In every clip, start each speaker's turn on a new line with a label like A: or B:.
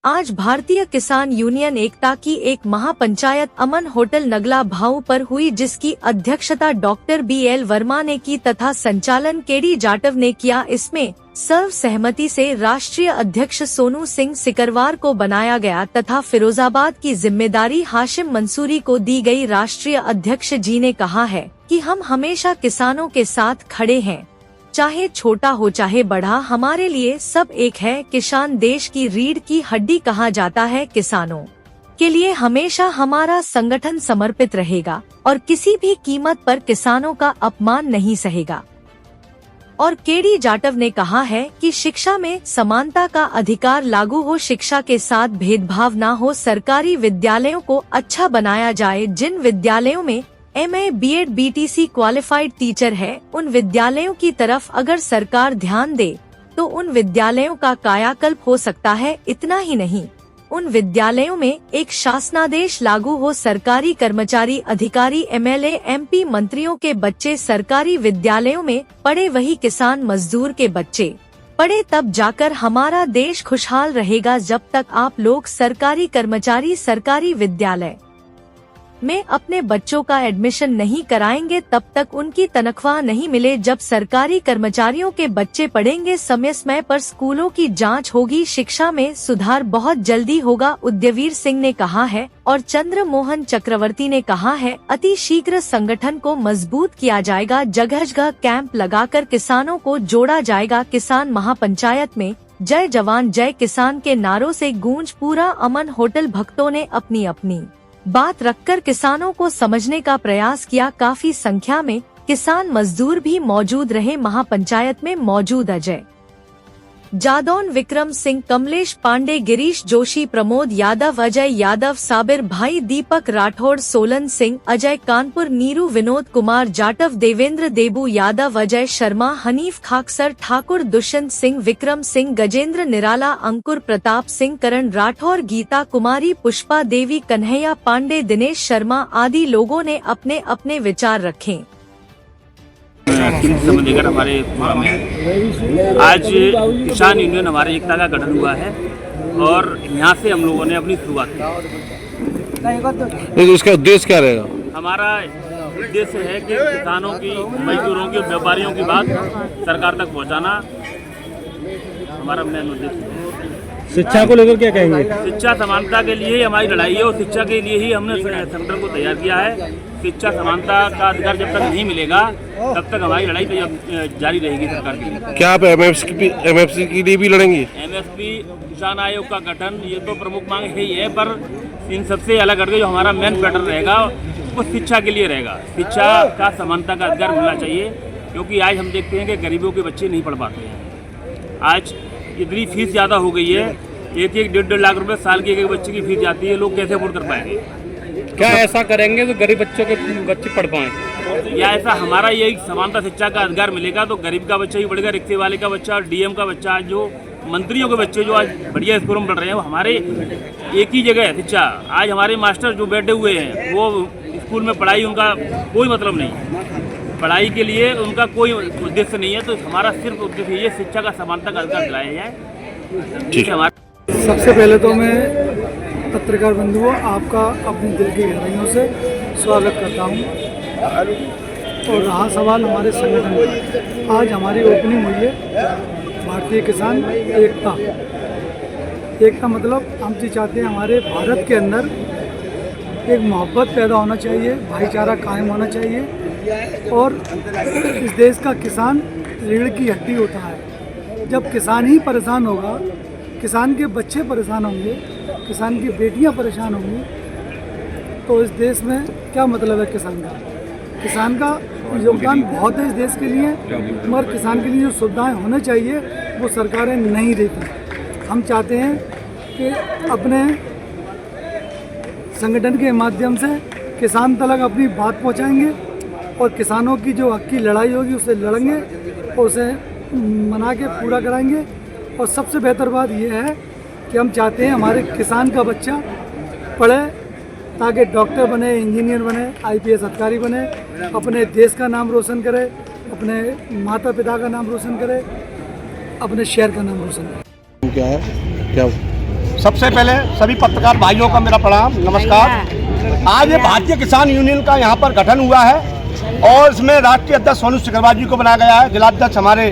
A: आज भारतीय किसान यूनियन एकता की एक महापंचायत अमन होटल नगला भाऊ पर हुई, जिसकी अध्यक्षता डॉक्टर BL वर्मा ने की तथा संचालन KD जाटव ने किया। इसमें सर्व सहमति से राष्ट्रीय अध्यक्ष सोनू सिंह सिकरवार को बनाया गया तथा फिरोजाबाद की जिम्मेदारी हाशिम मंसूरी को दी गई। राष्ट्रीय अध्यक्ष जी ने कहा है कि हम हमेशा किसानों के साथ खड़े हैं, चाहे छोटा हो चाहे बड़ा, हमारे लिए सब एक है। किसान देश की रीढ़ की हड्डी कहा जाता है। किसानों के लिए हमेशा हमारा संगठन समर्पित रहेगा और किसी भी कीमत पर किसानों का अपमान नहीं सहेगा। और KD जाटव ने कहा है कि शिक्षा में समानता का अधिकार लागू हो, शिक्षा के साथ भेदभाव न हो, सरकारी विद्यालयों को अच्छा बनाया जाए। जिन विद्यालयों में MA BEd BTC qualified teacher है, उन विद्यालयों की तरफ अगर सरकार ध्यान दे तो उन विद्यालयों का कायाकल्प हो सकता है। इतना ही नहीं, उन विद्यालयों में एक शासनादेश लागू हो, सरकारी कर्मचारी, अधिकारी, MLA MP मंत्रियों के बच्चे सरकारी विद्यालयों में पढ़े, वही किसान मजदूर के बच्चे पढ़े, तब जाकर हमारा देश खुशहाल रहेगा। जब तक आप लोग सरकारी कर्मचारी सरकारी विद्यालय में अपने बच्चों का एडमिशन नहीं कराएंगे, तब तक उनकी तनख्वाह नहीं मिले। जब सरकारी कर्मचारियों के बच्चे पढ़ेंगे, समय समय पर स्कूलों की जांच होगी, शिक्षा में सुधार बहुत जल्दी होगा। उद्यवीर सिंह ने कहा है और चंद्र मोहन चक्रवर्ती ने कहा है, अति शीघ्र संगठन को मजबूत किया जाएगा, जगह जगह कैंप लगाकर किसानों को जोड़ा जाएगा। किसान महापंचायत में जय जवान जय किसान के नारों से गूंज पूरा अमन होटल। भक्तों ने अपनी अपनी बात रखकर किसानों को समझने का प्रयास किया। काफी संख्या में किसान मजदूर भी मौजूद रहे। महापंचायत में मौजूद अजय जादौन, विक्रम सिंह, कमलेश पांडे, गिरीश जोशी, प्रमोद यादव, अजय यादव, साबिर भाई, दीपक राठौड़, सोलन सिंह, अजय कानपुर, नीरू, विनोद कुमार जाटव, देवेंद्र देबू यादव, अजय शर्मा, हनीफ खाकसर, ठाकुर, दुष्यंत सिंह, विक्रम सिंह, गजेंद्र निराला, अंकुर प्रताप सिंह, करण राठौर, गीता कुमारी, पुष्पा देवी, कन्हैया पांडे, दिनेश शर्मा आदि लोगों ने अपने अपने विचार रखे।
B: लेकर हमारे में आज किसान यूनियन हमारे एकता का गठन हुआ है और यहाँ से हम लोगों ने अपनी शुरुआत की।
C: तो इसका उद्देश्य क्या रहेगा?
B: हमारा उद्देश्य है कि किसानों की, मजदूरों की, व्यापारियों की बात सरकार तक पहुँचाना हमारा मेन उद्देश्य है।
D: शिक्षा को लेकर क्या कहेंगे?
B: शिक्षा समानता के लिए ही हमारी लड़ाई है और शिक्षा के लिए ही हमने संगठन को तैयार किया है। शिक्षा समानता का अधिकार जब तक नहीं मिलेगा तब तक हमारी लड़ाई जारी रहेगी सरकार के लिए। क्या आप
C: MFC के लिए भी लड़ेंगे?
B: MSP किसान आयोग का गठन ये तो प्रमुख मांग है ही है, पर इन सबसे अलग करके जो हमारा मेन पैटर्न रहेगा वो शिक्षा के लिए रहेगा। शिक्षा का समानता का अधिकार मिलना चाहिए, क्योंकि आज हम देखते हैं कि गरीबों के बच्चे नहीं पढ़ पाते हैं। आज इतनी फीस ज़्यादा हो गई है, एक 1.5 लाख रुपए साल की एक बच्चे की फीस जाती है, लोग कैसे अफोर्ड कर पाएंगे?
D: क्या ऐसा करेंगे तो गरीब बच्चों के बच्चे पढ़ पाएं?
B: या ऐसा हमारा यही समानता शिक्षा का अधिकार मिलेगा तो गरीब का बच्चा ही पढ़ेगा, रिक्शे वाले का बच्चा और DM का बच्चा, जो मंत्रियों के बच्चे जो आज बढ़िया स्कूलों में पढ़ रहे हैं, वो हमारे एक ही जगह है शिक्षा। आज हमारे मास्टर जो बैठे हुए हैं वो स्कूल में पढ़ाई, उनका कोई मतलब नहीं, पढ़ाई के लिए उनका कोई उद्देश्य नहीं है। तो हमारा सिर्फ उद्देश्य ये शिक्षा का समानता का अधिकार दिलाया जाए। ठीक है। हमारा
E: सबसे पहले तो मैं पत्रकार बंधुओं आपका अपने दिल की गहराइयों से स्वागत करता हूं। और रहा सवाल हमारे संगठन का, आज हमारी ओपनिंग हुई है भारतीय किसान एकता। एकता मतलब हम जी चाहते हैं हमारे भारत के अंदर एक मोहब्बत पैदा होना चाहिए, भाईचारा कायम होना चाहिए। और इस देश का किसान रीढ़ की हड्डी होता है। जब किसान ही परेशान होगा, किसान के बच्चे परेशान होंगे, किसान की बेटियां परेशान होंगी, तो इस देश में क्या मतलब है किसान का? किसान का योगदान बहुत है इस देश के लिए, मगर किसान के लिए जो सुविधाएं होनी चाहिए वो सरकारें नहीं देती। हम चाहते हैं कि अपने संगठन के माध्यम से किसान तक अपनी बात पहुंचाएंगे और किसानों की जो हक की लड़ाई होगी उसे लड़ेंगे और उसे मना के पूरा कराएंगे। और सबसे बेहतर बात यह है कि हम चाहते हैं हमारे किसान का बच्चा पढ़े ताकि डॉक्टर बने, इंजीनियर बने, IPS अधिकारी बने, अपने देश का नाम रोशन करे, अपने माता पिता का नाम रोशन करे, अपने शहर का नाम रोशन करे।
C: क्या है? क्या
F: सबसे पहले सभी पत्रकार भाइयों का मेरा प्रणाम, नमस्कार। आज ये भारतीय किसान यूनियन का यहाँ पर गठन हुआ है और इसमें राष्ट्रीय अध्यक्ष सोनू सिकरवार जी को बनाया गया है, जिलाध्यक्ष हमारे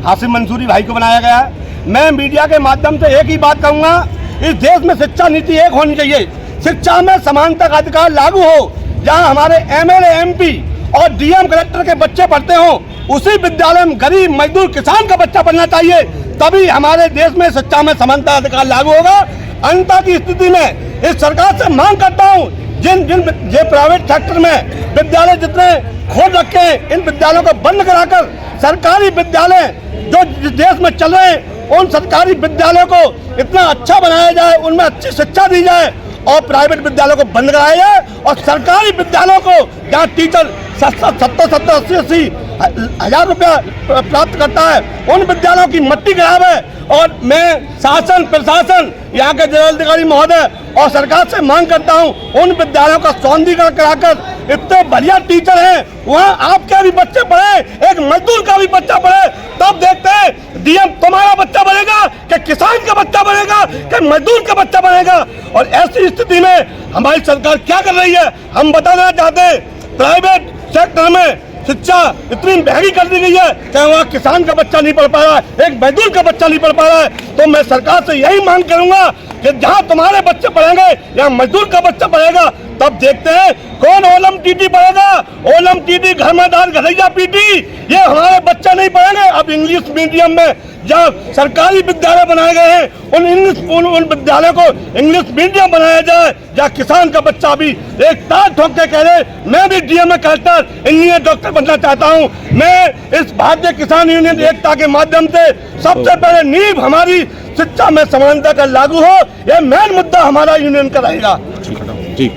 F: हासिम मंसूरी भाई को बनाया गया है। मैं मीडिया के माध्यम से एक ही बात कहूँगा, इस देश में शिक्षा नीति एक होनी चाहिए, शिक्षा में समानता का अधिकार लागू हो। जहाँ हमारे MLA MP और DM कलेक्टर के बच्चे पढ़ते हों, उसी विद्यालय में गरीब मजदूर किसान का बच्चा पढ़ना चाहिए, तभी हमारे देश में शिक्षा में समानता अधिकार लागू होगा। अन्यथा की स्थिति में इस सरकार से मांग करता हूँ, जिन प्राइवेट सेक्टर में विद्यालय जितने खोल रखे हैं, इन विद्यालयों को बंद कराकर सरकारी विद्यालय जो देश में चल रहे हैं, उन सरकारी विद्यालयों को इतना अच्छा बनाया जाए, उनमें अच्छी शिक्षा दी जाए और प्राइवेट विद्यालयों को बंद कराया जाए। और सरकारी विद्यालयों को जहाँ टीचर 70-80 हजार रुपया प्राप्त करता है, उन विद्यालयों की मट्टी खराब है। और मैं शासन प्रशासन यहाँ के जिलाधिकारी महोदय और सरकार से मांग करता हूँ, उन विद्यालयों का सौंदर्यीकरण कराकर इतने बढ़िया टीचर हैं, वहाँ आपके भी बच्चे पढ़े, एक मजदूर का भी बच्चा पढ़े, तब देखते हैं DM तुम्हारा बच्चा बनेगा कि किसान का बच्चा बनेगा कि मजदूर का बच्चा बनेगा। और ऐसी स्थिति में हमारी सरकार क्या कर रही है, हम बता देना चाहते हैं। प्राइवेट सेक्टर में शिक्षा इतनी महंगी कर दी गई है कि वहाँ किसान का बच्चा नहीं पढ़ पा रहा है, एक मजदूर का बच्चा नहीं पढ़ पा रहा है। तो मैं सरकार से यही मांग करूंगा कि जहाँ तुम्हारे बच्चे पढ़ेंगे या मजदूर का बच्चा पढ़ेगा, तब देखते हैं कौन ओलम टीटी पढ़ेगा। ओलम टीटी घर में दाल घरैया पीटी, ये हमारे बच्चे नहीं पढ़ेंगे। अब इंग्लिश मीडियम में जहाँ सरकारी विद्यालय बनाए गए हैं, उन विद्यालयों को इंग्लिश मीडियम बनाया जाए, जहाँ किसान का बच्चा भी एक तार ठोक के कह रहे मैं भी DMA कलेक्टर, इंजीनियर, डॉक्टर बनना चाहता हूँ। मैं इस भारतीय किसान यूनियन एकता के माध्यम से सबसे पहले नींव हमारी शिक्षा में समानता का लागू हो, यह मेन मुद्दा हमारा यूनियन का रहेगा।
C: जी।